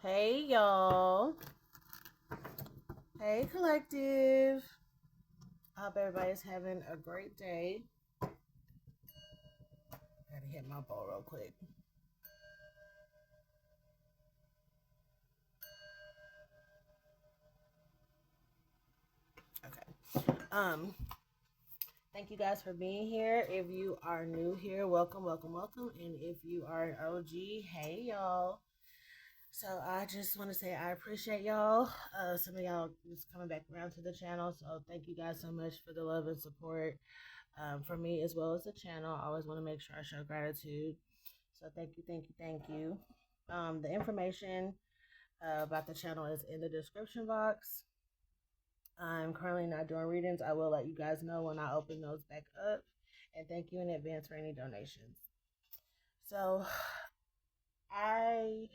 Hey y'all. Hey collective. I hope everybody's having a great day. Gotta hit my bowl real quick. Okay. Thank you guys for being here. If you are new here, welcome. And if you are an OG, hey y'all. So I just want to say I appreciate y'all. Some of y'all just coming back around to the channel. So thank you guys so much for the love and support for me as well as the channel. I always want to make sure I show gratitude. So thank you. The information about the channel is in the description box. I'm currently not doing readings. I will let you guys know when I open those back up. And thank you in advance for any donations. So I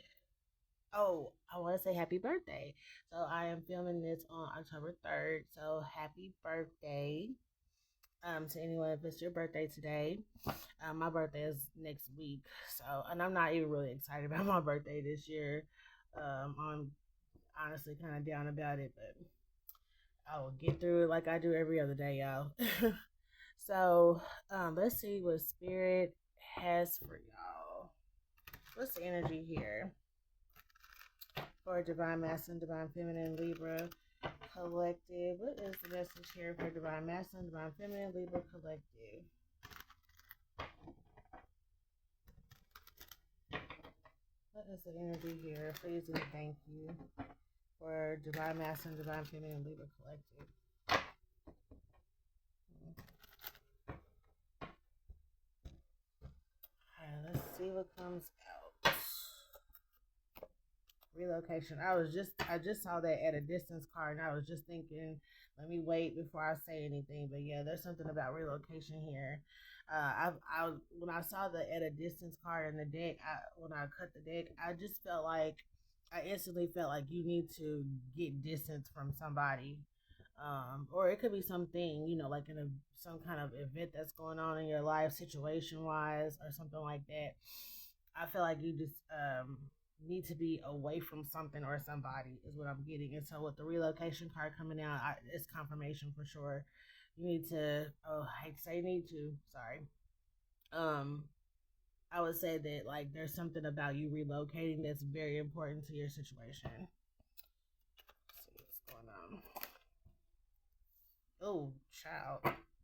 want to say happy birthday. So I am filming this on October 3rd. So happy birthday to anyone if it's your birthday today. My birthday is next week. So, and I'm not even really excited about my birthday this year. I'm honestly kind of down about it, but I will get through it like I do every other day, y'all. So, let's see what Spirit has for y'all. What's the energy here for Divine Masculine, Divine Feminine, Libra Collective? What is the message here for Divine Masculine, Divine Feminine, Libra Collective? What is the energy here? Please and thank you for Divine Masculine, Divine Feminine, Libra Collective. Alright, let's see what comes out. Relocation. I just saw that at a distance card, and I was just thinking, let me wait before I say anything. But yeah, there's something about relocation here. When I saw the at a distance card in the deck, when I cut the deck, I instantly felt like you need to get distance from somebody. Or it could be something, like some kind of event that's going on in your life, situation wise, or something like that. I feel like you just need to be away from something or somebody is what I'm getting. And so with the relocation card coming out, it's confirmation for sure. You need to. Oh, I hate to say need to. Sorry. I would say that like there's something about you relocating that's very important to your situation. Let's see what's going on. Oh, child.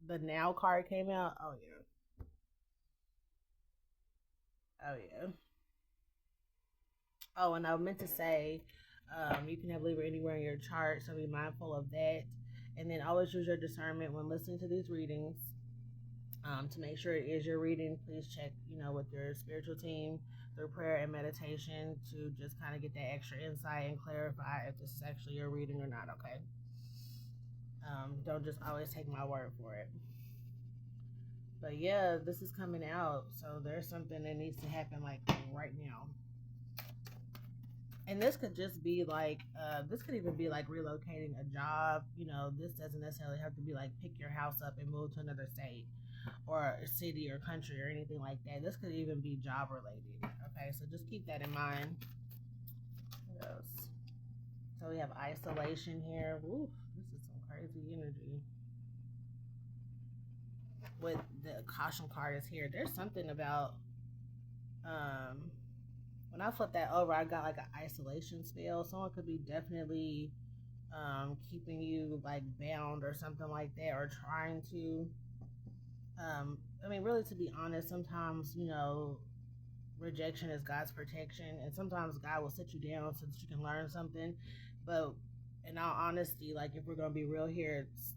The now card came out. Oh yeah. Oh yeah. Oh, and I meant to say, you can have Libra anywhere in your chart, so be mindful of that. And then always use your discernment when listening to these readings. To make sure it is your reading, please check, with your spiritual team through prayer and meditation to just kind of get that extra insight and clarify if this is actually your reading or not, okay? Don't just always take my word for it. But yeah, this is coming out, so there's something that needs to happen like right now. And this could just be like, this could even be like relocating a job. This doesn't necessarily have to be like pick your house up and move to another state or a city or country or anything like that. This could even be job related. Okay, so just keep that in mind. What else? So we have isolation here. Woo, this is some crazy energy. With the caution card is here. There's something about when I flip that over, I got like an isolation spell. Someone could be definitely keeping you like bound or something like that, or trying to. Really, to be honest, sometimes rejection is God's protection, and sometimes God will sit you down so that you can learn something. But in all honesty, like if we're gonna be real here, it's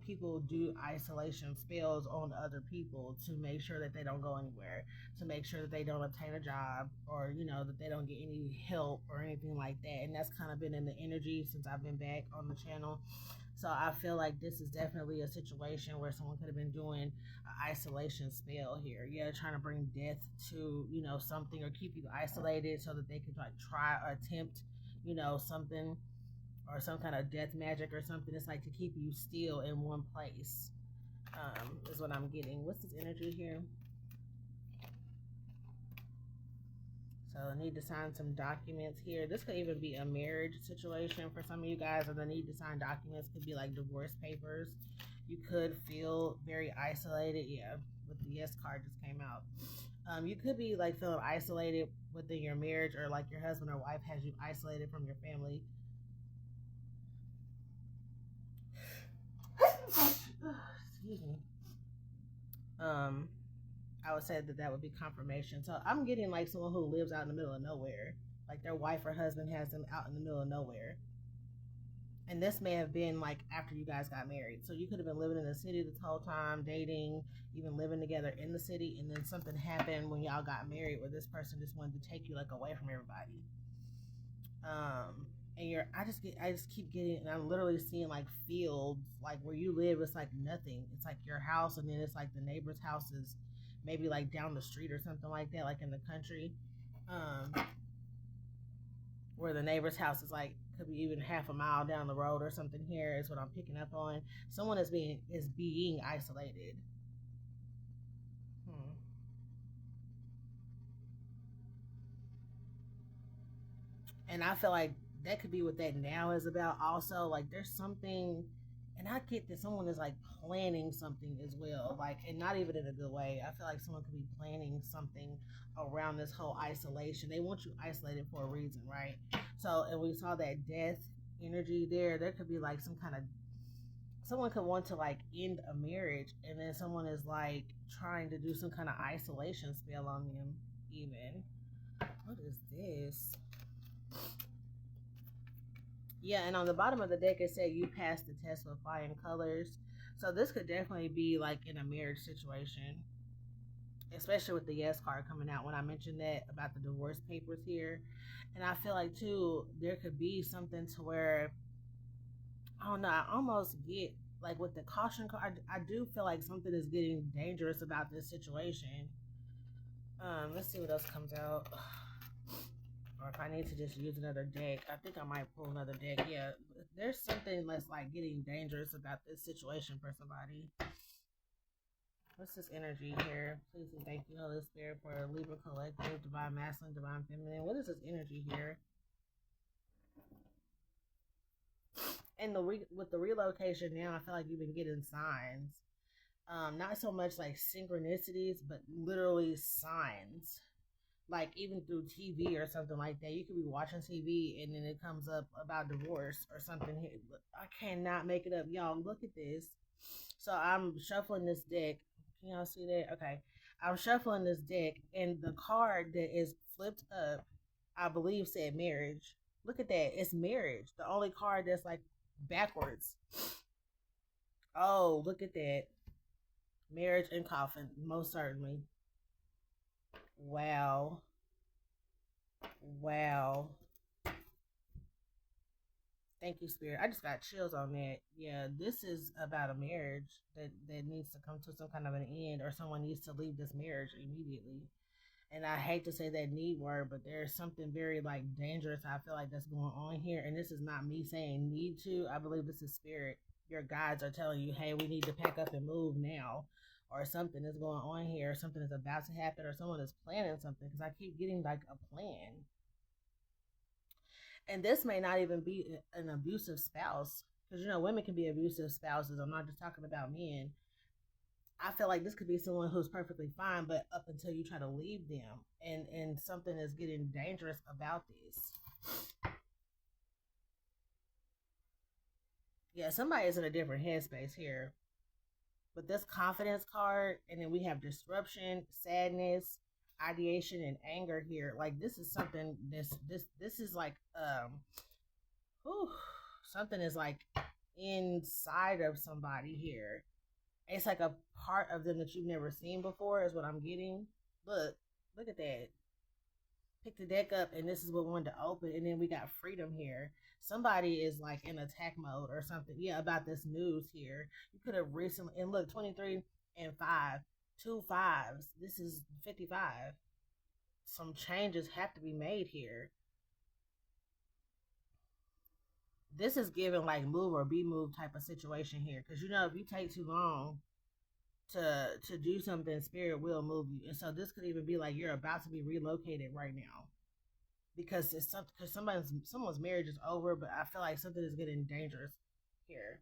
people do isolation spells on other people to make sure that they don't go anywhere, to make sure that they don't obtain a job, or that they don't get any help or anything like that. And that's kind of been in the energy since I've been back on the channel. So I feel like this is definitely a situation where someone could have been doing an isolation spell here. Yeah, trying to bring death to, something, or keep you isolated so that they could like try or attempt, something, or some kind of death magic or something. It's like to keep you still in one place, is what I'm getting. What's this energy here? So I need to sign some documents here. This could even be a marriage situation for some of you guys, or the need to sign documents could be like divorce papers. You could feel very isolated. Yeah, with the yes card just came out. You could be like feeling isolated within your marriage, or like your husband or wife has you isolated from your family. Excuse me. I would say that would be confirmation. So I'm getting like someone who lives out in the middle of nowhere, like their wife or husband has them out in the middle of nowhere. And this may have been like after you guys got married. So you could have been living in the city this whole time, dating, even living together in the city, and then something happened when y'all got married where this person just wanted to take you like away from everybody. And I just keep getting, and I'm literally seeing like fields, like where you live, it's like nothing. It's like your house, and then it's like the neighbor's house is maybe like down the street or something like that, like in the country. Um, where the neighbor's house is like could be even half a mile down the road or something. Here is what I'm picking up on. Someone is being isolated. Hmm. And I feel like that could be what that now is about also. Like there's something, and I get that someone is like planning something as well, like, and not even in a good way. I feel like someone could be planning something around this whole isolation. They want you isolated for a reason, right? So, and we saw that death energy there could be like some kind of, someone could want to like end a marriage, and then someone is like trying to do some kind of isolation spell on them even. What is this? Yeah, and on the bottom of the deck it said you passed the test with flying colors. So this could definitely be like in a marriage situation, especially with the yes card coming out when I mentioned that about the divorce papers here. And I feel like too there could be something to where, I don't know, I almost get like with the caution card, I do feel like something is getting dangerous about this situation. Let's see what else comes out. Or if I need to just use another deck, I think I might pull another deck. Yeah, there's something that's like getting dangerous about this situation for somebody. What's this energy here? Please and thank you, Holy Spirit, for Libra Collective, Divine Masculine, Divine Feminine. What is this energy here? And with the relocation now, I feel like you've been getting signs. Not so much like synchronicities, but literally signs. Like even through TV or something like that. You could be watching TV and then it comes up about divorce or something. I cannot make it up. Y'all, look at this. So I'm shuffling this deck. Can y'all see that? Okay. I'm shuffling this deck, and the card that is flipped up, I believe, said marriage. Look at that. It's marriage. The only card that's like backwards. Oh, look at that. Marriage and coffin. Most certainly. Wow. Wow. Thank you, Spirit. I just got chills on that. Yeah, this is about a marriage that needs to come to some kind of an end, or someone needs to leave this marriage immediately. And I hate to say that need word, but there's something very like dangerous I feel like that's going on here. And this is not me saying need to. I believe this is Spirit. Your guides are telling you, hey, we need to pack up and move now. Or something is going on here, or something is about to happen, or someone is planning something. Because I keep getting like a plan, and this may not even be an abusive spouse, because you know women can be abusive spouses. I'm not just talking about men. I feel like this could be someone who's perfectly fine, but up until you try to leave them, and something is getting dangerous about this. Yeah, somebody is in a different headspace here. But this confidence card, and then we have disruption, sadness, ideation, and anger here. Like this is something. This is like whew, something is like inside of somebody here. It's like a part of them that you've never seen before, is what I'm getting. Look at that. Pick the deck up, and this is what we wanted to open, and then we got freedom here. Somebody is like in attack mode or something. Yeah, about this news here. You could have recently, and look, 23 and 5, two fives. This is 55. Some changes have to be made here. This is given like move or be moved type of situation here, because you know if you take too long to do something, Spirit will move you. And so this could even be like you're about to be relocated right now. because it's something, because someone's marriage is over, but I feel like something is getting dangerous here.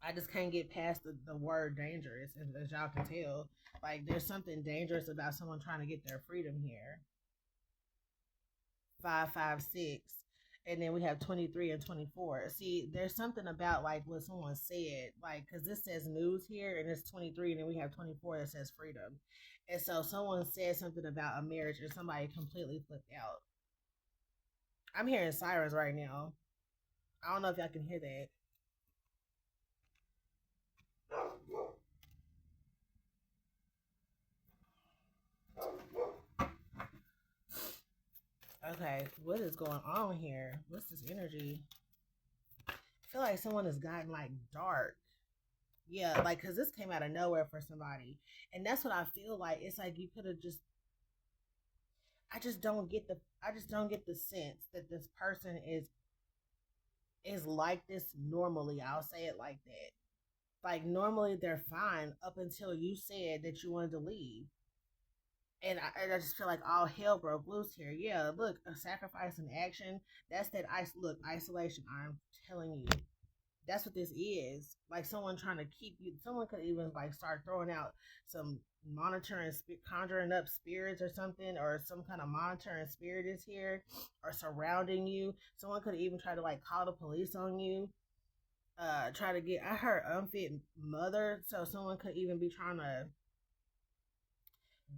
I just can't get past the word dangerous, as y'all can tell. Like, there's something dangerous about someone trying to get their freedom here. 556. And then we have 23 and 24. See, there's something about like what someone said, like, because this says news here and it's 23, and then we have 24 that says freedom. And so someone said something about a marriage and somebody completely flipped out. I'm hearing sirens right now. I don't know if y'all can hear that. Okay, what is going on here? What's this energy? I feel like someone has gotten like dark. Yeah, like, because this came out of nowhere for somebody. And that's what I feel like. It's like you could have just, I just don't get the sense that this person is like this normally. I'll say it like that. Like, normally they're fine up until you said that you wanted to leave. And I just feel like all hell broke loose here. Yeah, look, a sacrifice in action. That's that isolation. I'm telling you, that's what this is. Like, someone trying to keep you. Someone could even like start throwing out some monitoring, conjuring up spirits or something, or some kind of monitoring spirit is here or surrounding you. Someone could even try to like call the police on you. Try to get. I heard unfit mother, so someone could even be trying to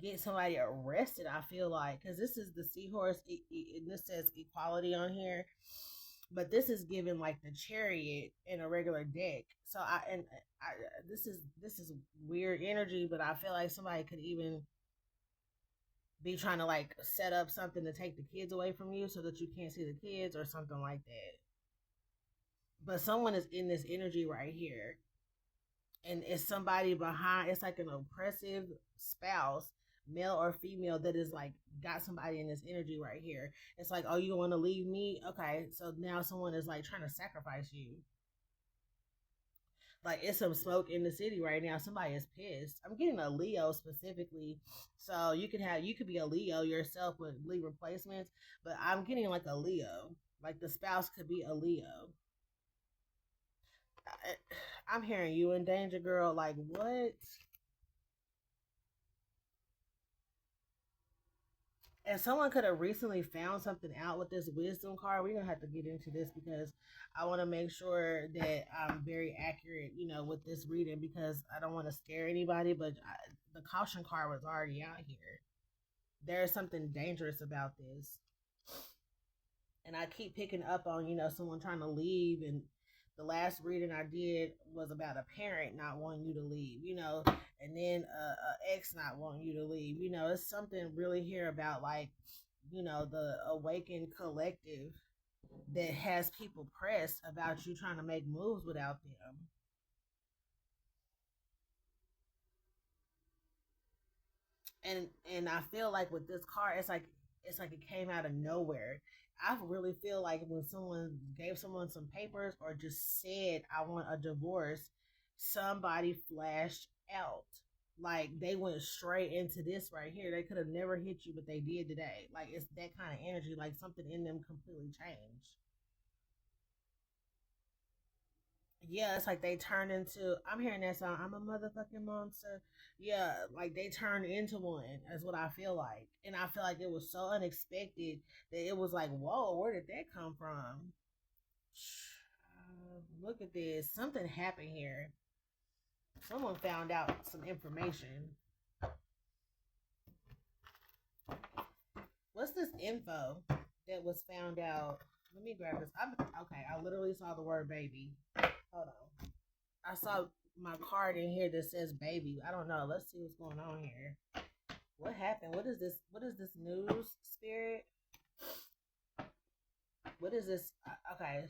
get somebody arrested. I feel like, because this is the seahorse, and this says equality on here, but this is given like the chariot in a regular deck. So this is weird energy, but I feel like somebody could even be trying to like set up something to take the kids away from you so that you can't see the kids or something like that. But someone is in this energy right here, and it's somebody behind. It's like an oppressive spouse, male or female, that is like got somebody in this energy right here. It's like, oh, you don't want to leave me? Okay, so now someone is like trying to sacrifice you. Like, it's some smoke in the city right now. Somebody is pissed. I'm getting a Leo specifically, so you could be a Leo yourself with Libra placements, but I'm getting like a Leo. Like, the spouse could be a Leo. I'm hearing you in danger, girl. Like, what? And someone could have recently found something out with this wisdom card. We're gonna have to get into this because I want to make sure that I'm very accurate, with this reading, because I don't want to scare anybody. But the caution card was already out here. There's something dangerous about this, and I keep picking up on someone trying to leave. And the last reading I did was about a parent not wanting you to leave, and then a ex not wanting you to leave. It's something really here about like, the awakened collective that has people pressed about you trying to make moves without them. And I feel like with this card, it's like it came out of nowhere. I really feel like when someone gave someone some papers or just said I want a divorce, somebody flashed out. Like, they went straight into this right here. They could have never hit you, but they did today. Like, it's that kind of energy. Like, something in them completely changed. Yeah, it's like they turn into. I'm hearing that song. I'm a motherfucking monster. Yeah, like they turned into one. That's what I feel like, and I feel like it was so unexpected that it was like, whoa, where did that come from? Look at this. Something happened here. Someone found out some information. What's this info that was found out? Let me grab this. Okay, I literally saw the word baby. Hold on. I saw my card in here that says baby. I don't know. Let's see what's going on here. What happened? What is this? What is this news, spirit? What is this? Okay.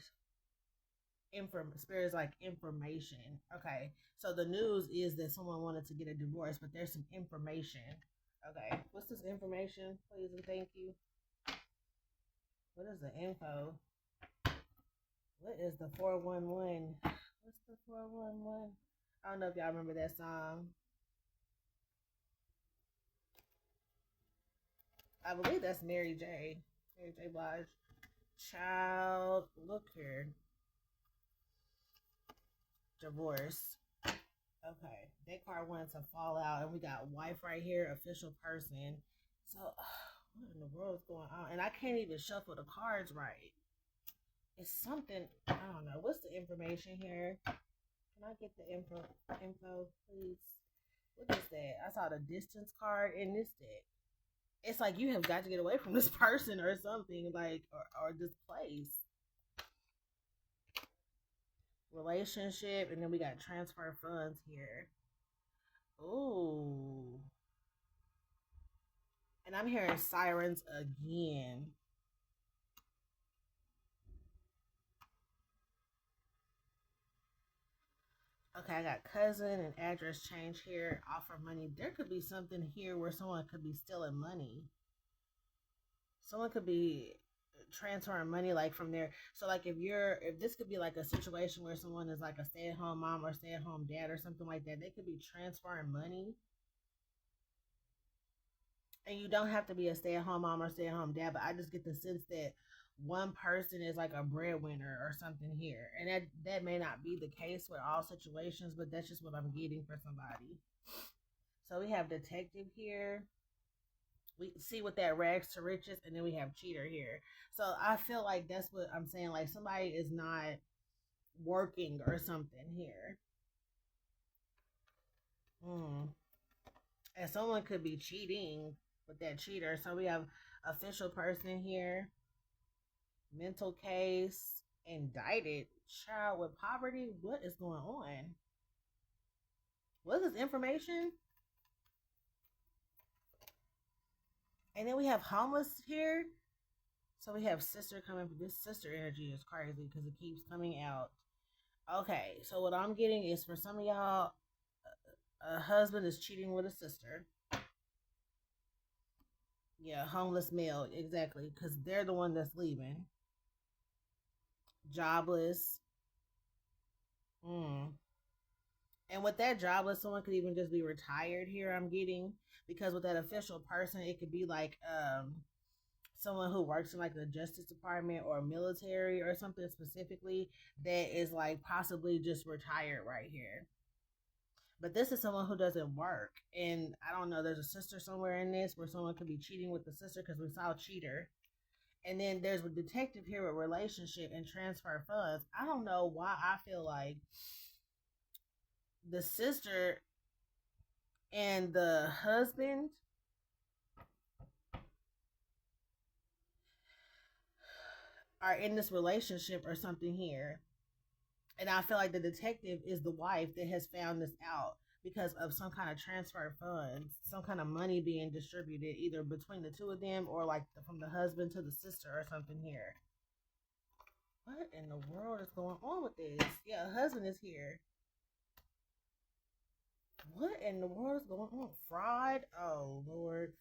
Spirit is like information. Okay. So the news is that someone wanted to get a divorce, but there's some information. Okay. What's this information? Please and thank you. What is the info? What is the 411? What's the 411? I don't know if y'all remember that song. I believe that's Mary J. Mary J. Blige. Child, look here. Divorce. Okay, that card wanted to fall out, and we got wife right here, official person. So, what in the world is going on? And I can't even shuffle the cards right. It's something, I don't know. What's the information here? Can I get the info, please? What is that? I saw the distance card in this deck. It's like you have got to get away from this person or something, like, or this place. Relationship, and then we got transfer funds here. Ooh. And I'm hearing sirens again. Okay, I got cousin and address change here. Offer money. There could be something here where someone could be stealing money. Someone could be transferring money like from there. So like if this could be like a situation where someone is like a stay-at-home mom or stay-at-home dad or something like that, they could be transferring money. And you don't have to be a stay-at-home mom or stay-at-home dad, but I just get the sense that one person is like a breadwinner or something here. And that may not be the case with all situations, but that's just what I'm getting for somebody. So we have detective here. We see with that rags to riches, and then we have cheater here. So I feel like that's what I'm saying. Like somebody is not working or something here. And someone could be cheating with that cheater. So we have official person here, mental case, indicted, child with poverty. What is going on? What is this information? And then we have homeless here. So we have sister coming. This sister energy is crazy because it keeps coming out. Okay, so what I'm getting is for some of y'all, a husband is cheating with a sister. Yeah, homeless male, exactly, because they're the one that's leaving. Jobless. And with that jobless, someone could even just be retired here, I'm getting. Because with that official person, it could be like someone who works in like the Justice Department or military or something specifically that is like possibly just retired right here. But this is someone who doesn't work. And I don't know, there's a sister somewhere in this where someone could be cheating with the sister because we saw cheater. And then there's a detective here with relationship and transfer funds. I don't know why I feel like the sister and the husband are in this relationship or something here. And I feel like the detective is the wife that has found this out because of some kind of transfer funds, some kind of money being distributed either between the two of them or like from the husband to the sister or something here. What in the world is going on with this? Yeah, husband is here. What in the world is going on? Fraud? Oh, Lord.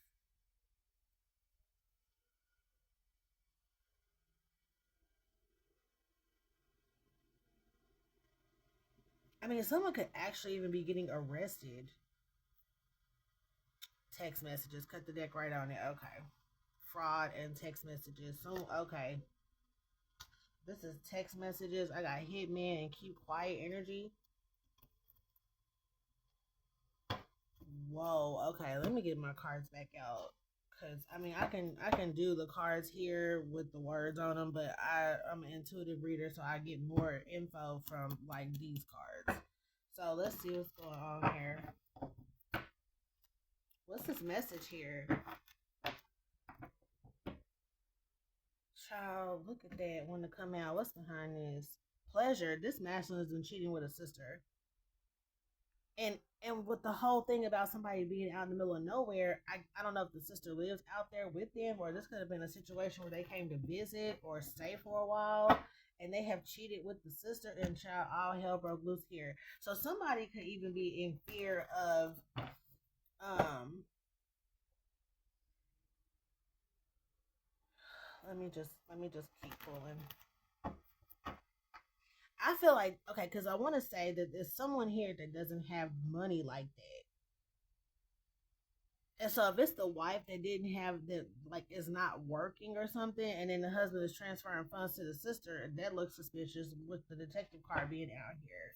I mean, someone could actually even be getting arrested. Text messages. Cut the deck right on it. Okay. Fraud and text messages. So, okay. This is text messages. I got hitman and keep quiet energy. Whoa. Okay. Let me get my cards back out. Cause I mean I can do the cards here with the words on them, but I'm an intuitive reader, so I get more info from like these cards. So let's see what's going on here. What's this message here? Child, look at that. Want to come out. What's behind this? Pleasure. This masculine has been cheating with a sister. And with the whole thing about somebody being out in the middle of nowhere, I don't know if the sister lives out there with them or this could have been a situation where they came to visit or stay for a while and they have cheated with the sister and child all hell broke loose here. So somebody could even be in fear of let me just keep pulling. I feel like okay, because I want to say that there's someone here that doesn't have money like that. And so if it's the wife that didn't have the, like, is not working or something, and then the husband is transferring funds to the sister, that looks suspicious with the detective card being out here.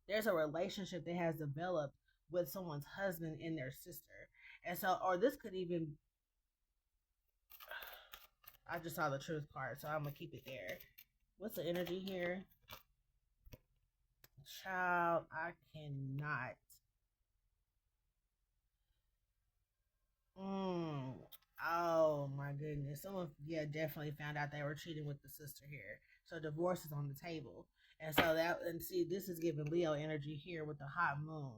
There's a relationship that has developed with someone's husband and their sister. And so, or this could even, I just saw the truth card, so I'm going to keep it there. What's the energy here? Child, I cannot. Oh my goodness. Someone, yeah, definitely found out they were cheating with the sister here. So divorce is on the table. And so that, and see, this is giving Leo energy here with the hot moon.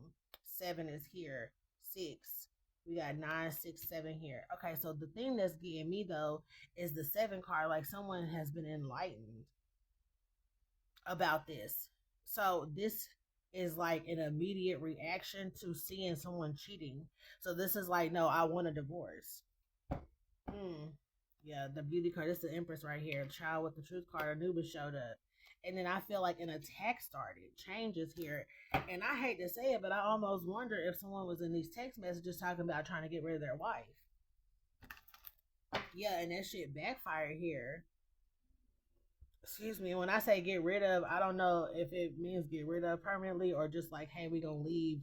7 is here. 6. We got 9, 6, 7 here. Okay, so the thing that's getting me though is the 7 card. Like someone has been enlightened about this. So this is like an immediate reaction to seeing someone cheating. So this is like, no, I want a divorce. Yeah, the beauty card. This is the Empress right here. Child with the truth card. Anubis showed up. And then I feel like an attack started. Changes here. And I hate to say it, but I almost wonder if someone was in these text messages talking about trying to get rid of their wife. Yeah, and that shit backfired here. Excuse me, when I say get rid of, I don't know if it means get rid of permanently or just like, hey, we gonna leave,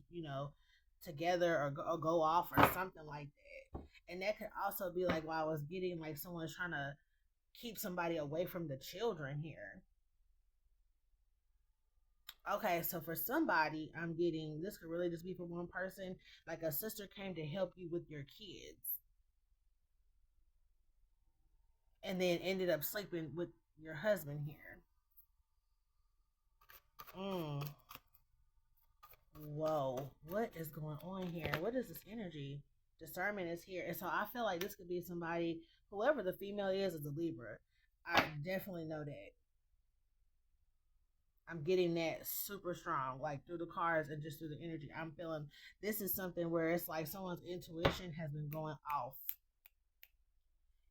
together or go off or something like that. And that could also be like why I was getting like someone's trying to keep somebody away from the children here. Okay, so for somebody, I'm getting this could really just be for one person. Like a sister came to help you with your kids and then ended up sleeping with your husband here. Mm. Whoa, what is going on here? What is this energy? Discernment is here. And so I feel like this could be somebody, whoever the female is a Libra. I definitely know that. I'm getting that super strong, like through the cards and just through the energy. I'm feeling this is something where it's like someone's intuition has been going off.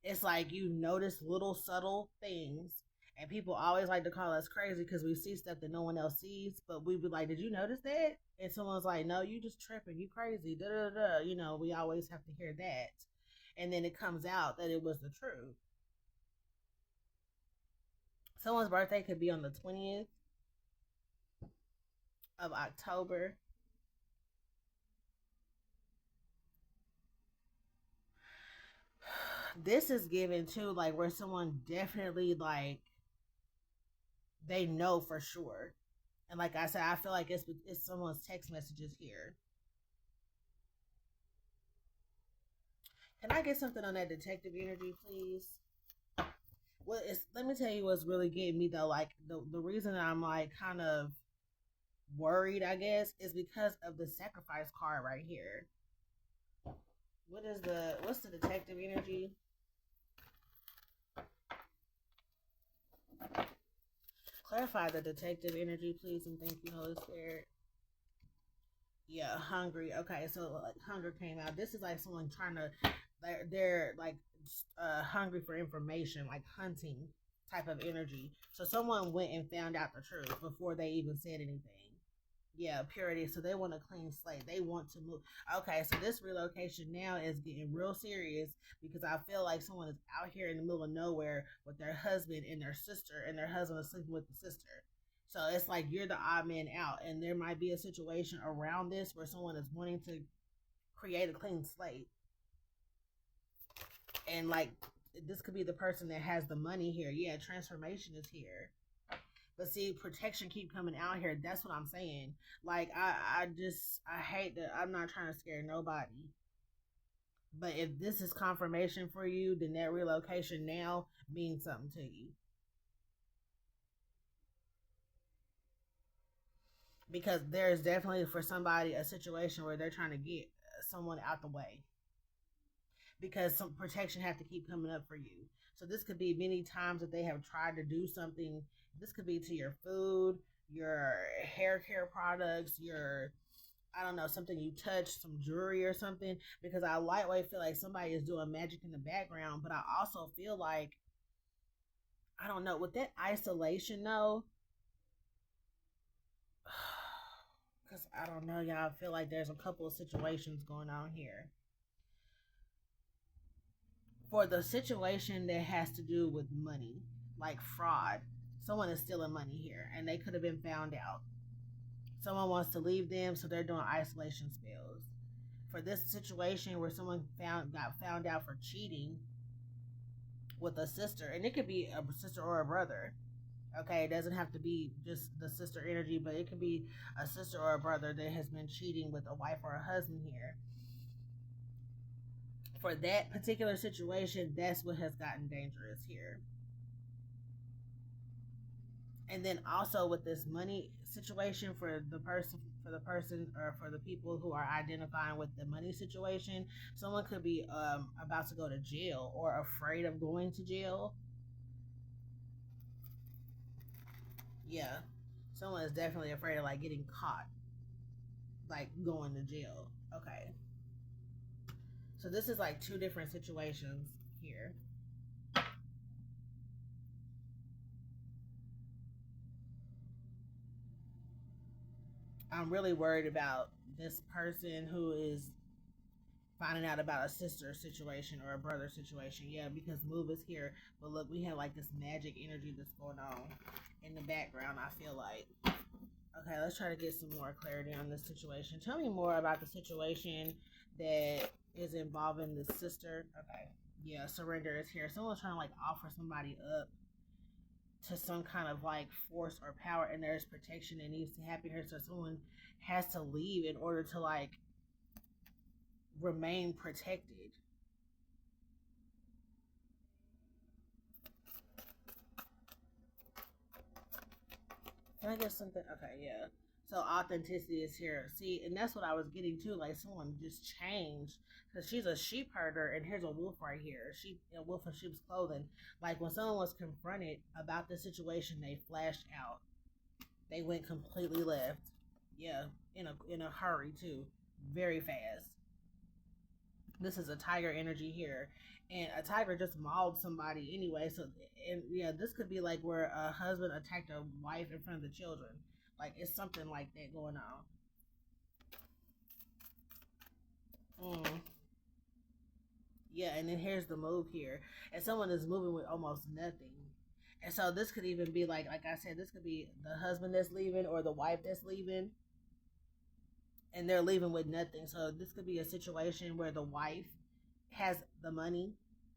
It's like you notice little subtle things, and people always like to call us crazy because we see stuff that no one else sees. But we be like, "Did you notice that?" And someone's like, "No, you just tripping. You crazy." Da da da. We always have to hear that, and then it comes out that it was the truth. Someone's birthday could be on the 20th of October. This is given too, like where someone definitely like they know for sure. And like I said, I feel like it's someone's text messages here. Can I get something on that detective energy, please? Well, let me tell you what's really getting me though. Like the reason I'm like kind of worried, I guess, is because of the sacrifice card right here. What's the detective energy? Clarify the detective energy, please, and thank you, Holy Spirit. Yeah, hungry. Okay, so like hunger came out. This is like someone trying to, they're like hungry for information, like hunting type of energy. So someone went and found out the truth before they even said anything. Yeah, purity. So they want a clean slate. They want to move. Okay, so this relocation now is getting real serious because I feel like someone is out here in the middle of nowhere with their husband and their sister, and their husband is sleeping with the sister. So it's like you're the odd man out, and there might be a situation around this where someone is wanting to create a clean slate, and like this could be the person that has the money here. Yeah, transformation is here. But see, protection keep coming out here. That's what I'm saying. Like I hate that. I'm not trying to scare nobody. But if this is confirmation for you, then that relocation now means something to you. Because there's definitely for somebody a situation where they're trying to get someone out the way because some protection have to keep coming up for you. So this could be many times that they have tried to do something. This could be to your food, your hair care products, your, I don't know, something you touch, some jewelry or something. Because I lightweight feel like somebody is doing magic in the background, but I also feel like, I don't know, with that isolation though, Because I don't know, y'all. I feel like there's a couple of situations going on here. For the situation that has to do with money, like fraud, someone is stealing money here and they could have been found out. Someone wants to leave them, so they're doing isolation spells. For this situation where someone got found out for cheating with a sister, and it could be a sister or a brother. Okay, it doesn't have to be just the sister energy, but it could be a sister or a brother that has been cheating with a wife or a husband here. For that particular situation, that's what has gotten dangerous here. And then also with this money situation for the person or for the people who are identifying with the money situation, someone could be about to go to jail or afraid of going to jail. Yeah, someone is definitely afraid of like getting caught, like going to jail. Okay, so this is like two different situations here. I'm really worried about this person who is finding out about a sister situation or a brother situation. Yeah, because move is here. But look, we have like this magic energy that's going on in the background, I feel like. Okay, let's try to get some more clarity on this situation. Tell me more about the situation that is involving the sister. Okay. Yeah, surrender is here. Someone's trying to like offer somebody up to some kind of like force or power, and there's protection that needs to happen here. So someone has to leave in order to like remain protected. Can I get something? Okay, yeah. So authenticity is here. See, and that's what I was getting to. Like someone just changed because she's a sheep herder, and here's a wolf right here. Sheep, a wolf in sheep's clothing. Like when someone was confronted about the situation, they flashed out. They went completely left. Yeah, in a hurry too, very fast. This is a tiger energy here, and a tiger just mauled somebody anyway. So, and yeah, this could be like where a husband attacked a wife in front of the children. Like it's something like that going on. Yeah, and then here's the move here, and someone is moving with almost nothing. And so this could even be like I said, this could be the husband that's leaving or the wife that's leaving, and they're leaving with nothing. So this could be a situation where the wife has the money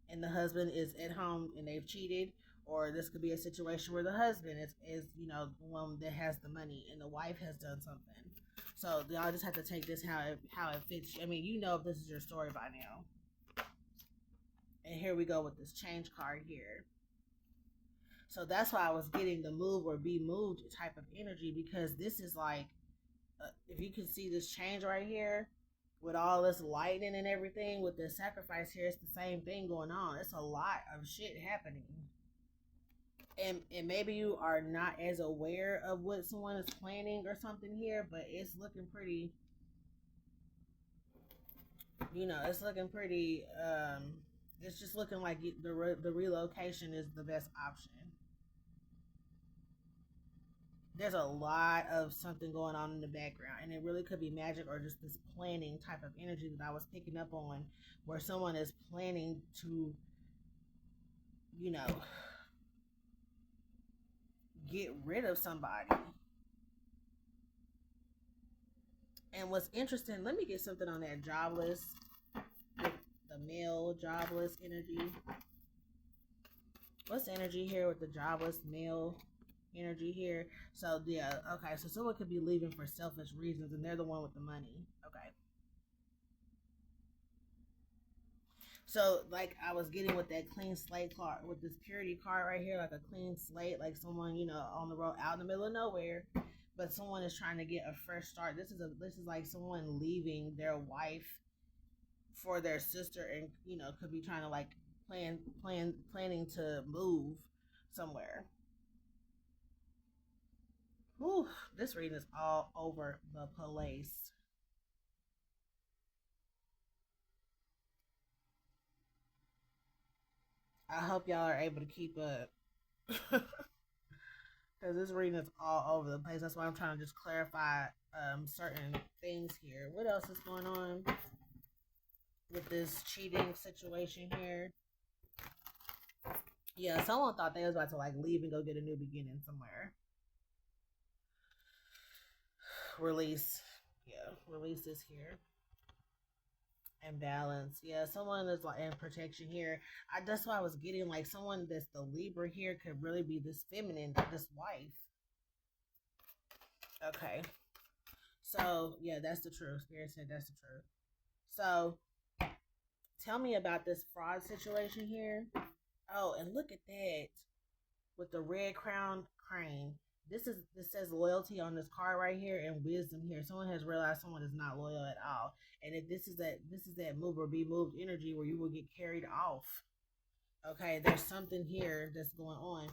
and the husband is at home and they've cheated, or this could be a situation where the husband is the one that has the money and the wife has done something. So y'all just have to take this how it fits. I mean, if this is your story by now. And here we go with this change card here. So that's why I was getting the move or be moved type of energy, because this is like, if you can see this change right here, with all this lightning and everything, with the sacrifice here, it's the same thing going on. It's a lot of shit happening. And maybe you are not as aware of what someone is planning or something here, but it's looking pretty, it's looking pretty, it's just looking like the relocation is the best option. There's a lot of something going on in the background, and it really could be magic or just this planning type of energy that I was picking up on, where someone is planning to, you know, get rid of somebody. And what's interesting, let me get something on that jobless, the male jobless energy. What's the energy here with the jobless male energy here? So yeah, okay, so someone could be leaving for selfish reasons and they're the one with the money. Okay. So like I was getting with that clean slate card, with this purity card right here, like a clean slate, like someone, on the road out in the middle of nowhere, but someone is trying to get a fresh start. This is like someone leaving their wife for their sister, and could be trying to like planning to move somewhere. Whew, this reading is all over the place. I hope y'all are able to keep up. because this reading is all over the place. That's why I'm trying to just clarify certain things here. What else is going on with this cheating situation here? Yeah, someone thought they was about to like leave and go get a new beginning somewhere. Release. Yeah, release is here. And balance. Yeah, someone is like in protection here. That's why I was getting like someone that's the Libra here could really be this feminine, this wife. Okay. So yeah, that's the truth. Spirit said that's the truth. So tell me about this fraud situation here. Oh, and look at that with the red crown crane. This says loyalty on this card right here and wisdom here. Someone has realized someone is not loyal at all. And if this is that move or be moved energy where you will get carried off. Okay, there's something here that's going on.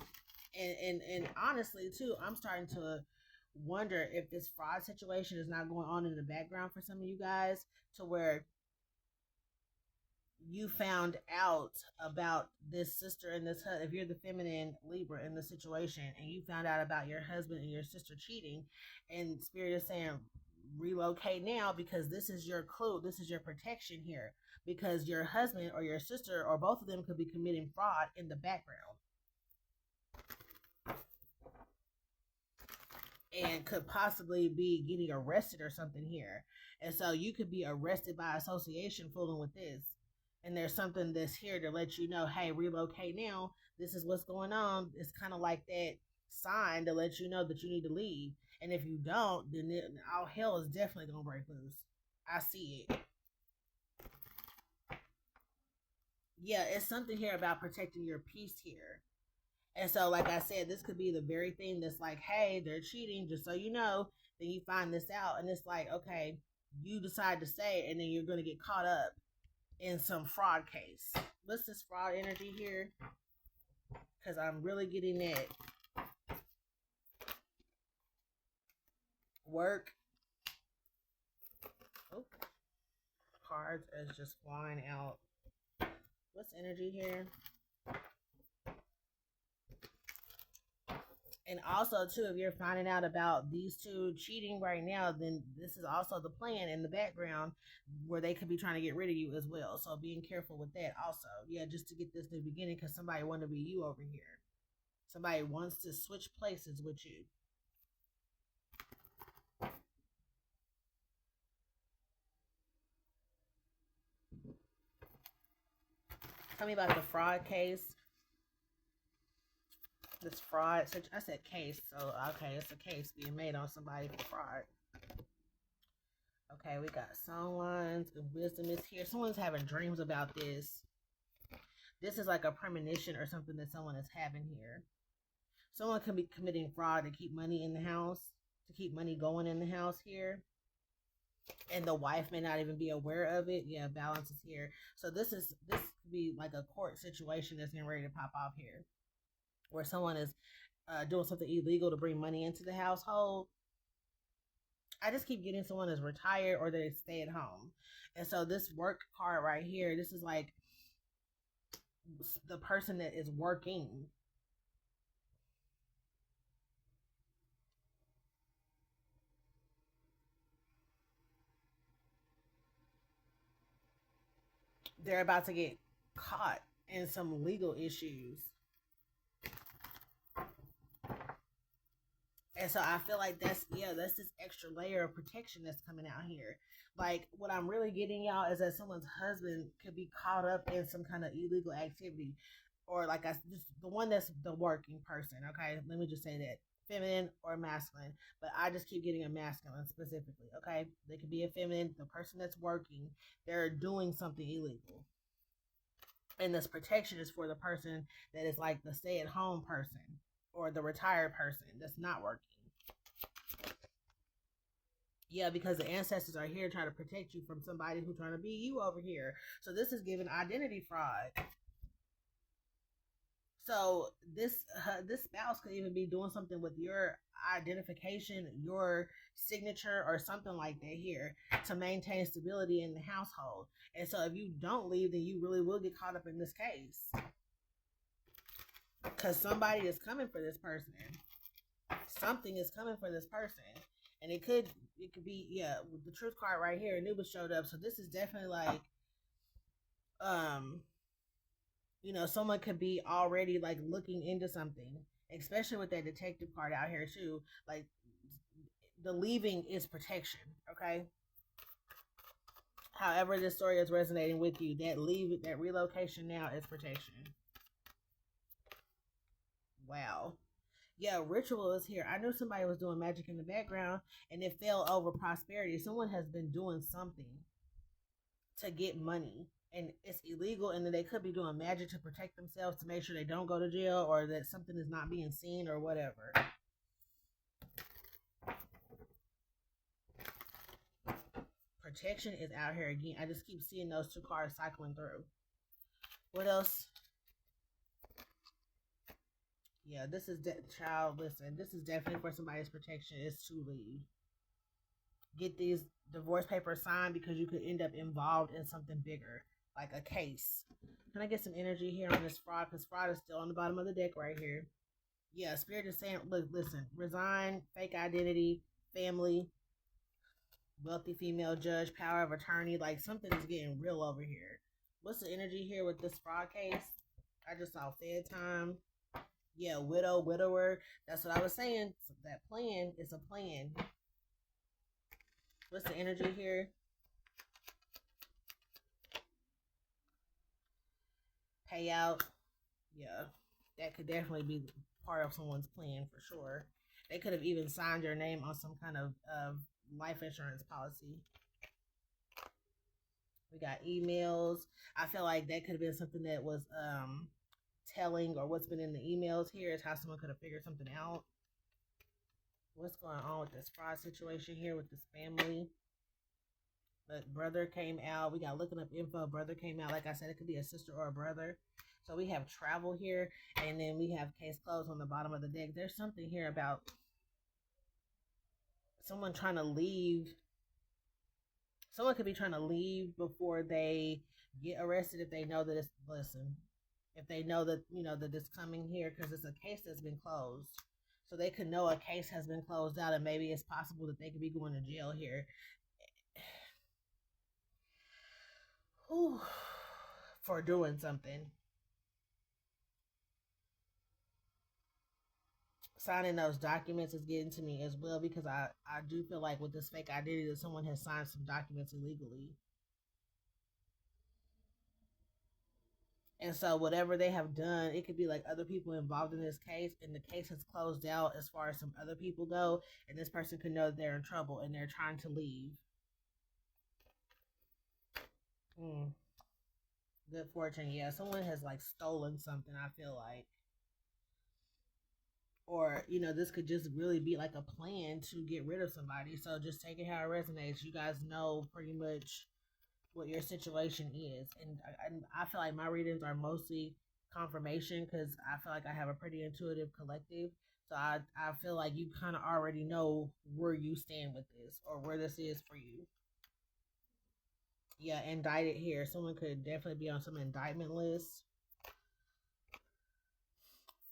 And honestly too, I'm starting to wonder if this fraud situation is not going on in the background for some of you guys, to where you found out about this sister and this, if you're the feminine Libra in the situation, and you found out about your husband and your sister cheating, and Spirit is saying relocate now, because this is your clue, this is your protection here, because your husband or your sister or both of them could be committing fraud in the background and could possibly be getting arrested or something here. And so you could be arrested by association fooling with this. And there's something that's here to let you know, hey, relocate now. This is what's going on. It's kind of like that sign to let you know that you need to leave. And if you don't, then all hell is definitely going to break loose. I see it. Yeah, it's something here about protecting your peace here. And so, like I said, this could be the very thing that's like, hey, they're cheating, just so you know. Then you find this out, and it's like, okay, you decide to stay, and then you're going to get caught up in some fraud case. What's this fraud energy here? Because I'm really getting that. Work. Oh, cards is just flying out. What's energy here? And also, too, if you're finding out about these two cheating right now, then this is also the plan in the background where they could be trying to get rid of you as well. So being careful with that also. Yeah, just to get this new beginning, because somebody want to be you over here. Somebody wants to switch places with you. Tell me about the fraud case. This fraud, I said case, so okay, it's a case being made on somebody for fraud. Okay, we got songlines and wisdom is here. Someone's having dreams about this. This is like a premonition or something that someone is having here. Someone could be committing fraud to keep money in the house, to keep money going in the house here. And the wife may not even be aware of it. Yeah, balance is here. So this could be like a court situation that's getting ready to pop off here, where someone is doing something illegal to bring money into the household. I just keep getting someone that's retired or they stay at home. And so this work card right here, this is like the person that is working. They're about to get caught in some legal issues. And so I feel like that's this extra layer of protection that's coming out here. Like, what I'm really getting, y'all, is that someone's husband could be caught up in some kind of illegal activity. Or like just the one that's the working person, okay? Let me just say that. Feminine or masculine. But I just keep getting a masculine specifically, okay? They could be a feminine, the person that's working, they're doing something illegal. And this protection is for the person that is like the stay-at-home person or the retired person that's not working. Yeah, because the ancestors are here trying to protect you from somebody who's trying to be you over here. So this is giving identity fraud. So this spouse could even be doing something with your identification, your signature, or something like that here to maintain stability in the household. And so if you don't leave, then you really will get caught up in this case, because somebody is coming for this person. something is coming for this person. And it could be, yeah, with the truth card right here, Anubis showed up. So this is definitely like, someone could be already like looking into something, especially with that detective card out here too. Like the leaving is protection, okay? However this story is resonating with you, that relocation now is protection. Wow. Yeah, ritual is here. I knew somebody was doing magic in the background and it fell over prosperity. Someone has been doing something to get money and it's illegal, and then they could be doing magic to protect themselves to make sure they don't go to jail or that something is not being seen or whatever. Protection is out here again. I just keep seeing those two cards cycling through. What else? Yeah, this is child. Listen, this is definitely for somebody's protection. Is to leave. Get these divorce papers signed because you could end up involved in something bigger, like a case. Can I get some energy here on this fraud? Because fraud is still on the bottom of the deck right here. Yeah, Spirit is saying, look, listen, resign, fake identity, family, wealthy female judge, power of attorney. Like something is getting real over here. What's the energy here with this fraud case? I just saw Fed time. Yeah, widower. That's what I was saying. That plan is a plan. What's the energy here? Payout. Yeah, that could definitely be part of someone's plan for sure. They could have even signed your name on some kind of life insurance policy. We got emails. I feel like that could have been something that was telling, or what's been in the emails here is how someone could have figured something out. What's going on with this fraud situation here with this family? But brother came out. We got looking up info. Brother came out. Like I said, it could be a sister or a brother. So we have travel here, and then we have case closed on the bottom of the deck. There's something here about someone trying to leave. Someone could be trying to leave before they get arrested if they know that it's, listen, if they know that, that it's coming here, because it's a case that's been closed. So they could know a case has been closed out, and maybe it's possible that they could be going to jail here. Whew, for doing something. Signing those documents is getting to me as well, because I do feel like with this fake identity that someone has signed some documents illegally. And so whatever they have done, it could be like other people involved in this case, and the case has closed out as far as some other people go, and this person could know they're in trouble and they're trying to leave. Good fortune. Yeah, someone has like stolen something, I feel like. Or, this could just really be like a plan to get rid of somebody. So just take it how it resonates. You guys know pretty much what your situation is. And I feel like my readings are mostly confirmation, because I feel like I have a pretty intuitive collective. So I feel like you kind of already know where you stand with this, or where this is for you. Yeah, indicted here. Someone could definitely be on some indictment list.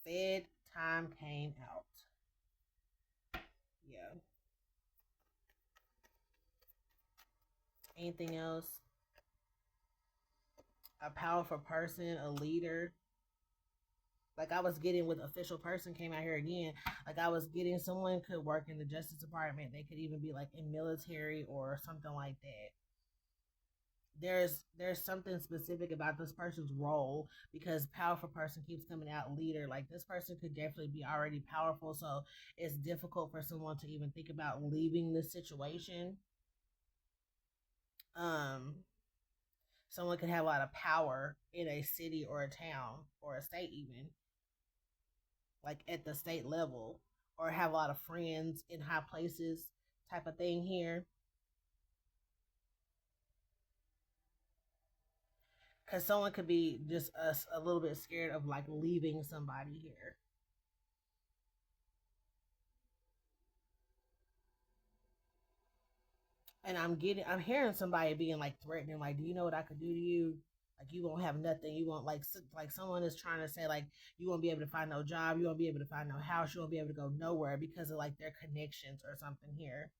Fed time came out. Yeah. Anything else? A powerful person, a leader. Like I was getting with official person came out here again. Like I was getting someone could work in the Justice Department. They could even be like in military or something like that. There's something specific about this person's role, because powerful person keeps coming out, leader. Like this person could definitely be already powerful, so it's difficult for someone to even think about leaving this situation. Someone could have a lot of power in a city or a town or a state, even like at the state level, or have a lot of friends in high places type of thing here. Because someone could be just a little bit scared of like leaving somebody here. And I'm hearing somebody being like threatening, like, do you know what I could do to you? Like you won't have nothing. You won't like someone is trying to say like you won't be able to find no job. You won't be able to find no house. You won't be able to go nowhere because of like their connections or something here.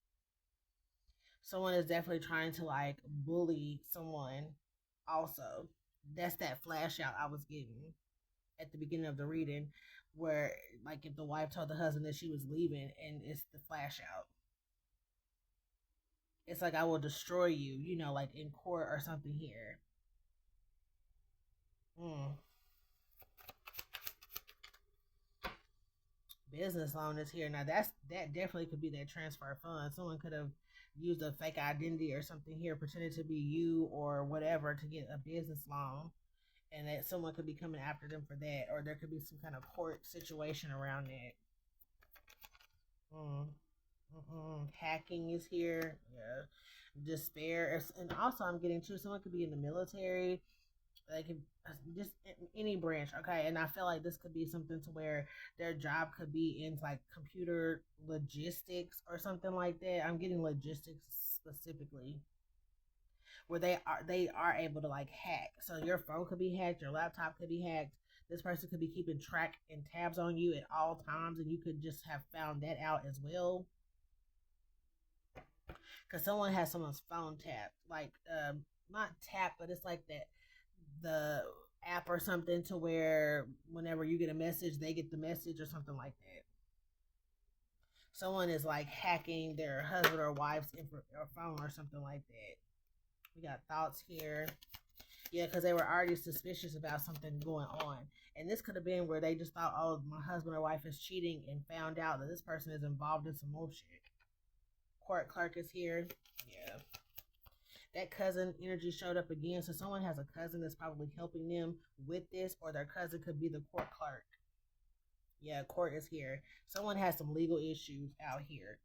Someone is definitely trying to like bully someone. Also, that's that flash out I was getting at the beginning of the reading, where like if the wife told the husband that she was leaving, and it's the flash out. It's like I will destroy you, you know, like in court or something here. Mm. Business loan is here. Now that definitely could be that transfer fund. Someone could have used a fake identity or something here, pretended to be you or whatever to get a business loan, and that someone could be coming after them for that, or there could be some kind of court situation around that. Mm. Hacking is here. Yeah, despair, and also I'm getting too. Someone could be in the military. They could just any branch, okay. And I feel like this could be something to where their job could be in like computer logistics or something like that. I'm getting logistics specifically, where they are able to like hack. So your phone could be hacked, your laptop could be hacked. This person could be keeping track and tabs on you at all times, and you could just have found that out as well. Because someone has someone's phone tapped, like not tapped, but it's like that the app or something to where whenever you get a message, they get the message or something like that. Someone is like hacking their husband or wife's or phone or something like that. We got thoughts here. Yeah, because they were already suspicious about something going on. And this could have been where they just thought, oh, my husband or wife is cheating, and found out that this person is involved in some more shit. Court clerk is here. Yeah. That cousin energy showed up again. So someone has a cousin that's probably helping them with this, or their cousin could be the court clerk. Yeah, court is here. Someone has some legal issues out here.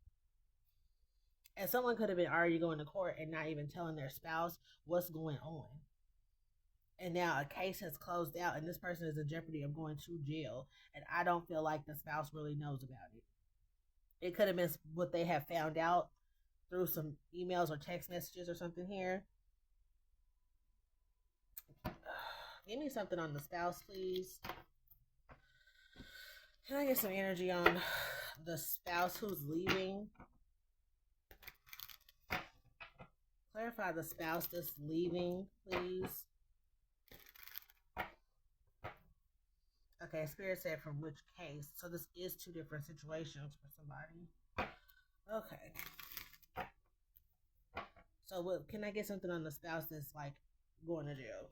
And someone could have been already going to court and not even telling their spouse what's going on. And now a case has closed out, and this person is in jeopardy of going to jail. And I don't feel like the spouse really knows about it. It could have been what they have found out through some emails or text messages or something here. Give me something on the spouse, please. Can I get some energy on the spouse who's leaving? Clarify the spouse that's leaving, please. Okay, Spirit said from which case. So this is two different situations for somebody. Okay. So what, can I get something on the spouse that's like going to jail?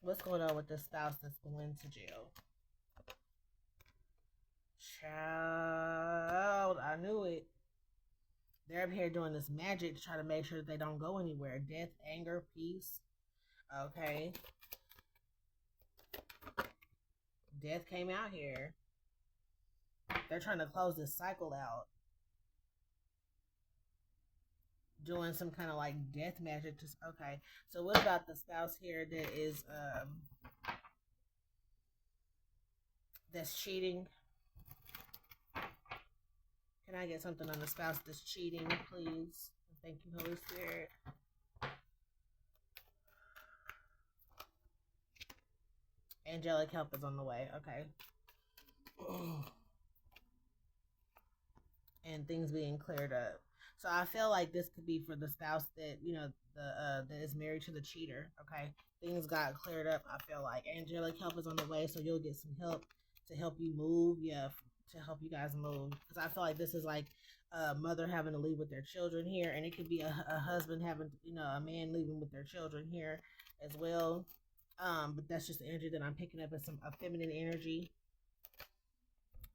What's going on with the spouse that's going to jail? Child, I knew it. They're up here doing this magic to try to make sure that they don't go anywhere. Death, anger, peace. Okay. Death came out here. They're trying to close this cycle out. Doing some kind of like death magic. Okay. So what about the spouse here that is that's cheating? Can I get something on the spouse that's cheating, please? Thank you, Holy Spirit. Angelic help is on the way. Okay. And things being cleared up. So I feel like this could be for the spouse that, you know, that is married to the cheater. Okay. Things got cleared up. I feel like angelic help is on the way, so you'll get some help to help you move. Yeah, to help you guys move. Because I feel like this is like a mother having to leave with their children here, and it could be a husband having, you know, a man leaving with their children here as well. But that's just the energy that I'm picking up as a feminine energy.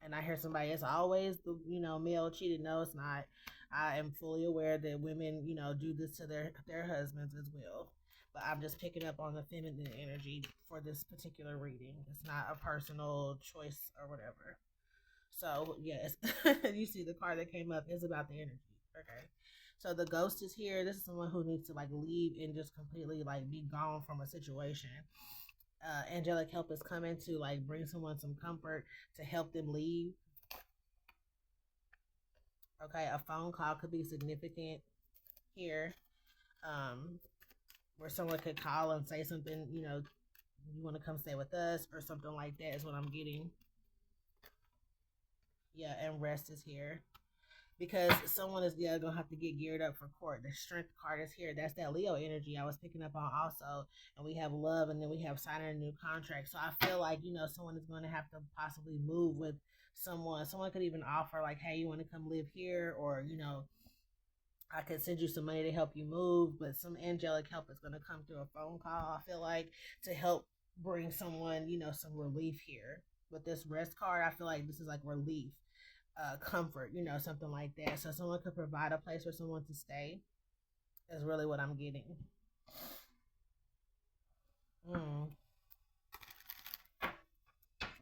And I hear somebody, it's always the, you know, male cheated. No, it's not. I am fully aware that women, you know, do this to their husbands as well. But I'm just picking up on the feminine energy for this particular reading. It's not a personal choice or whatever. So, yes, you see the card that came up is about the energy. Okay. So the ghost is here. This is someone who needs to like leave and just completely like be gone from a situation. Angelic help is coming to like bring someone some comfort to help them leave. Okay, a phone call could be significant here, um, where someone could call and say something, you know, you want to come stay with us or something like that is what I'm getting. Yeah, and rest is here. Because someone is gonna have to get geared up for court. The strength card is here. That's that Leo energy I was picking up on also. And we have love, and then we have signing a new contract. So I feel like, you know, someone is going to have to possibly move with someone. Someone could even offer like, hey, you want to come live here, or, you know, I could send you some money to help you move. But some angelic help is going to come through a phone call, I feel like, to help bring someone, you know, some relief here. With this rest card, I feel like this is like relief, comfort, you know, something like that. So someone could provide a place for someone to stay is really what I'm getting. Mm.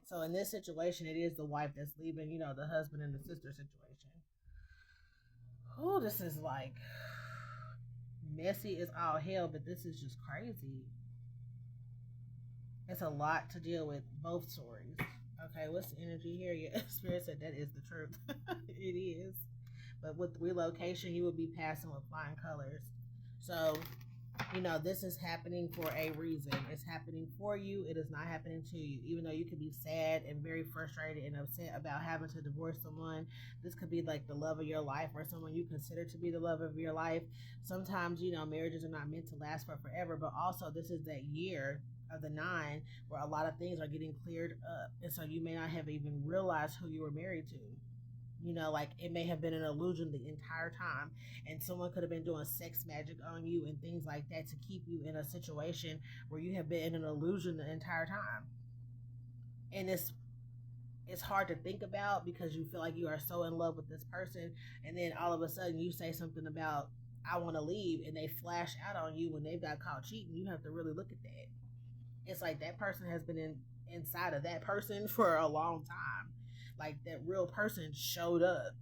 So in this situation, it is the wife that's leaving, you know, the husband and the sister situation. Oh, this is like messy as all hell, but this is just crazy. It's a lot to deal with, both stories. Okay, what's the energy here? Your spirit said that is the truth. It is. But with relocation, you will be passing with flying colors. So, you know, this is happening for a reason. It's happening for you. It is not happening to you. Even though you could be sad and very frustrated and upset about having to divorce someone, this could be like the love of your life or someone you consider to be the love of your life. Sometimes, you know, marriages are not meant to last for forever, but also this is that year of the 9 where a lot of things are getting cleared up. And so you may not have even realized who you were married to. You know, like it may have been an illusion the entire time, and someone could have been doing sex magic on you and things like that to keep you in a situation where you have been in an illusion the entire time. And it's hard to think about because you feel like you are so in love with this person, and then all of a sudden you say something about I want to leave, and they flash out on you when they've got caught cheating. You have to really look at that. It's like that person has been inside of that person for a long time. Like that real person showed up.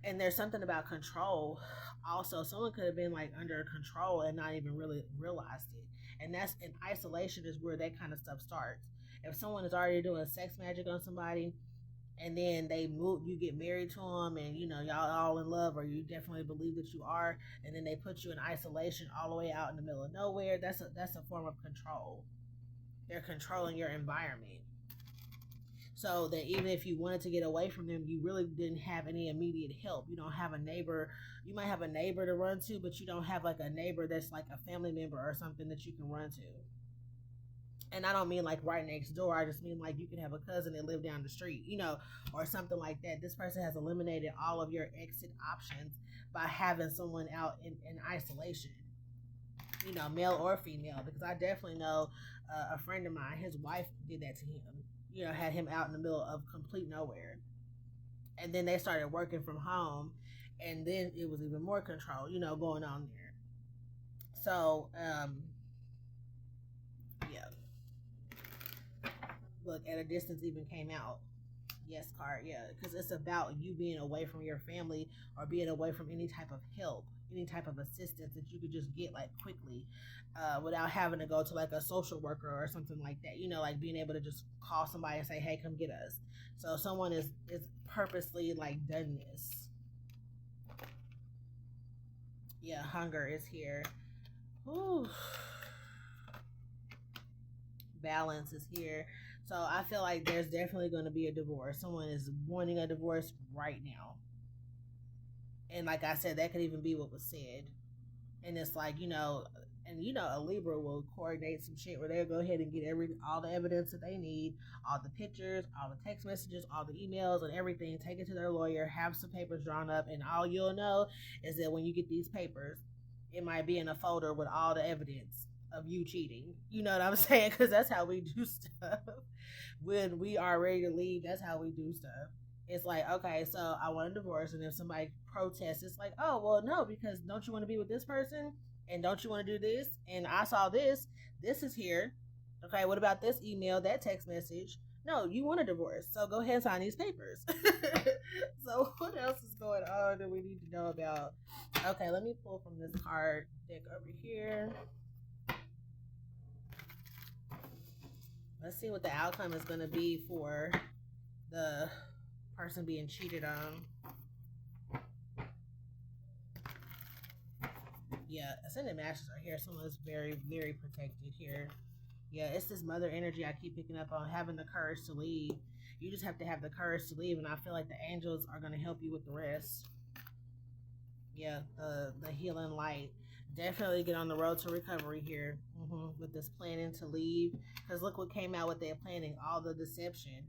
And there's something about control. Also, someone could have been like under control and not even really realized it. And that's in isolation is where that kind of stuff starts. If someone is already doing sex magic on somebody, and then they move, you get married to them, and you know y'all all in love, or you definitely believe that you are, and then they put you in isolation all the way out in the middle of nowhere. That's a form of control. They're controlling your environment. So that even if you wanted to get away from them, you really didn't have any immediate help. You don't have a neighbor. You might have a neighbor to run to, but you don't have like a neighbor that's like a family member or something that you can run to. And I don't mean like right next door. I just mean like you can have a cousin that live down the street, you know, or something like that. This person has eliminated all of your exit options by having someone out in isolation, you know, male or female. Because I definitely know a friend of mine, his wife did that to him. You know, had him out in the middle of complete nowhere. And then they started working from home, and then it was even more control, you know, going on there. So, yeah. Look, at a distance even came out. Yes, card, yeah, because it's about you being away from your family or being away from any type of help, any type of assistance that you could just get like quickly, without having to go to like a social worker or something like that. You know, like being able to just call somebody and say, "Hey, come get us." So someone is purposely like done this. Yeah, hunger is here. Ooh. Balance is here. So I feel like there's definitely going to be a divorce. Someone is wanting a divorce right now. And like I said, that could even be what was said. And it's like, you know, and you know, a Libra will coordinate some shit where they'll go ahead and get all the evidence that they need, all the pictures, all the text messages, all the emails and everything, take it to their lawyer, have some papers drawn up, and all you'll know is that when you get these papers, it might be in a folder with all the evidence of you cheating. You know what I'm saying? Because that's how we do stuff. When we are ready to leave, that's how we do stuff. It's like, okay, so I want a divorce, and if somebody protests, it's like, oh, well, no, because don't you want to be with this person, and don't you want to do this, and I saw this is here. Okay, what about this email, that text message? No, you want a divorce, so go ahead and sign these papers. So what else is going on that we need to know about? Okay, let me pull from this card deck over here. Let's see what the outcome is going to be for the Person being cheated on. Yeah, Ascended Masters are here. Someone's very, very protected here. Yeah, it's this mother energy I keep picking up on, having the courage to leave. You just have to have the courage to leave, and I feel like the angels are going to help you with the rest. Yeah, the healing light. Definitely get on the road to recovery here, with this planning to leave. Because look what came out with their planning, all the deception.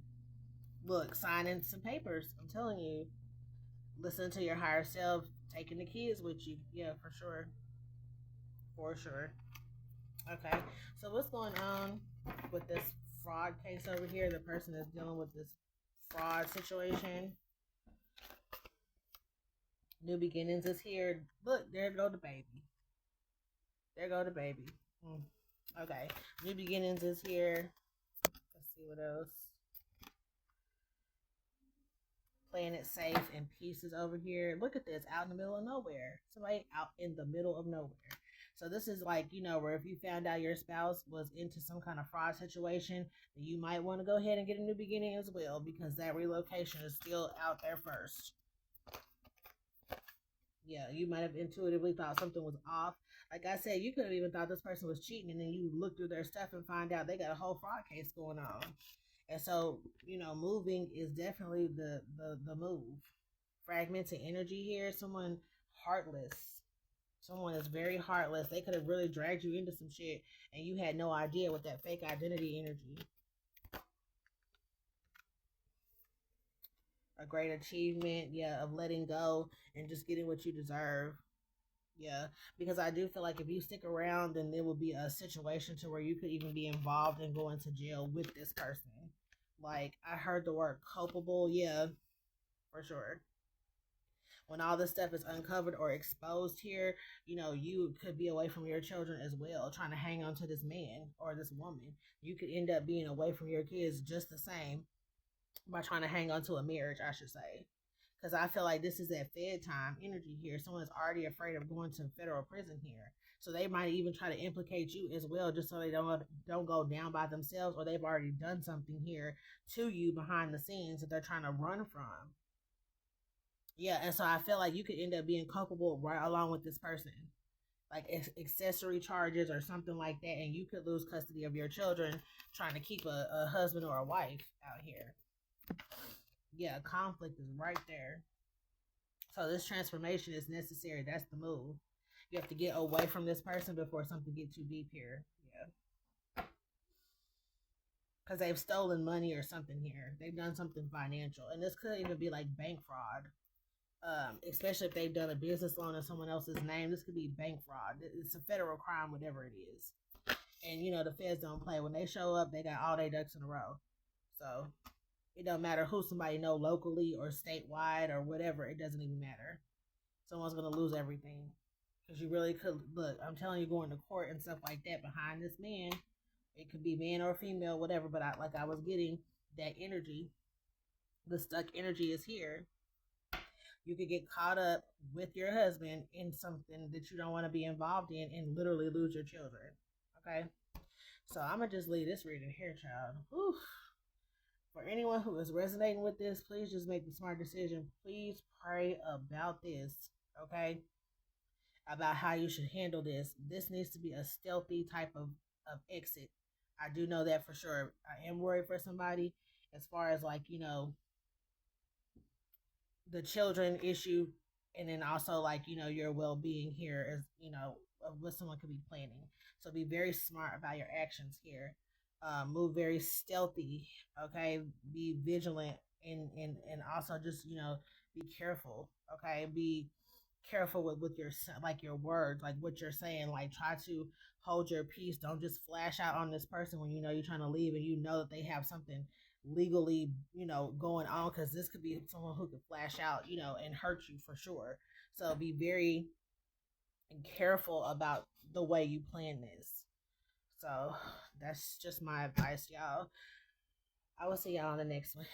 Look, signing some papers. I'm telling you, listen to your higher self, taking the kids with you. Yeah, for sure. For sure. Okay, so what's going on with this fraud case over here? The person is dealing with this fraud situation. New beginnings is here. Look, there go the baby. There go the baby. Okay, new beginnings is here. Let's see what else. Playing it safe and peace is over here. Look at this, out in the middle of nowhere. Somebody out in the middle of nowhere. So this is like, where if you found out your spouse was into some kind of fraud situation, then you might want to go ahead and get a new beginning as well, because that relocation is still out there first. Yeah, you might have intuitively thought something was off. Like I said, you could have even thought this person was cheating, and then you look through their stuff and find out they got a whole fraud case going on. And so, moving is definitely the move. Fragmented energy here. Someone heartless. Someone is very heartless. They could have really dragged you into some shit, and you had no idea with that fake identity energy. A great achievement, yeah, of letting go and just getting what you deserve. Yeah, because I do feel like if you stick around, then there will be a situation to where you could even be involved and go into jail with this person. Like, I heard the word culpable. Yeah, for sure. When all this stuff is uncovered or exposed here, you could be away from your children as well, trying to hang on to this man or this woman. You could end up being away from your kids just the same by trying to hang on to a marriage, I should say. Because I feel like this is that Fed time energy here. Someone's already afraid of going to federal prison here. So they might even try to implicate you as well, just so they don't go down by themselves, or they've already done something here to you behind the scenes that they're trying to run from. Yeah, and so I feel like you could end up being culpable right along with this person, like accessory charges or something like that, and you could lose custody of your children trying to keep a husband or a wife out here. Yeah, conflict is right there. So this transformation is necessary. That's the move. You have to get away from this person before something gets too deep here. Yeah. Because they've stolen money or something here. They've done something financial. And this could even be like bank fraud. Especially if they've done a business loan in someone else's name. This could be bank fraud. It's a federal crime, whatever it is. And, the feds don't play. When they show up, they got all their ducks in a row. So it don't matter who somebody know locally or statewide or whatever. It doesn't even matter. Someone's going to lose everything. Because you really could, look, I'm telling you, going to court and stuff like that behind this man. It could be man or female, whatever. But I was getting that energy. The stuck energy is here. You could get caught up with your husband in something that you don't want to be involved in and literally lose your children. Okay? So I'm going to just leave this reading here, child. Whew. For anyone who is resonating with this, please just make the smart decision. Please pray about this, okay? About how you should handle this. This needs to be a stealthy type of exit. I do know that for sure. I am worried for somebody as far as the children issue, and then also your well-being here is of what someone could be planning. So be very smart about your actions here. Move very stealthy. Okay, be vigilant, and also just be careful. Okay, be careful with your words, like what you're saying. Like, try to hold your peace. Don't just flash out on this person when you're trying to leave and that they have something legally going on, because this could be someone who could flash out and hurt you for sure. So be very careful about the way you plan this. So that's just my advice, y'all. I will see y'all on the next one.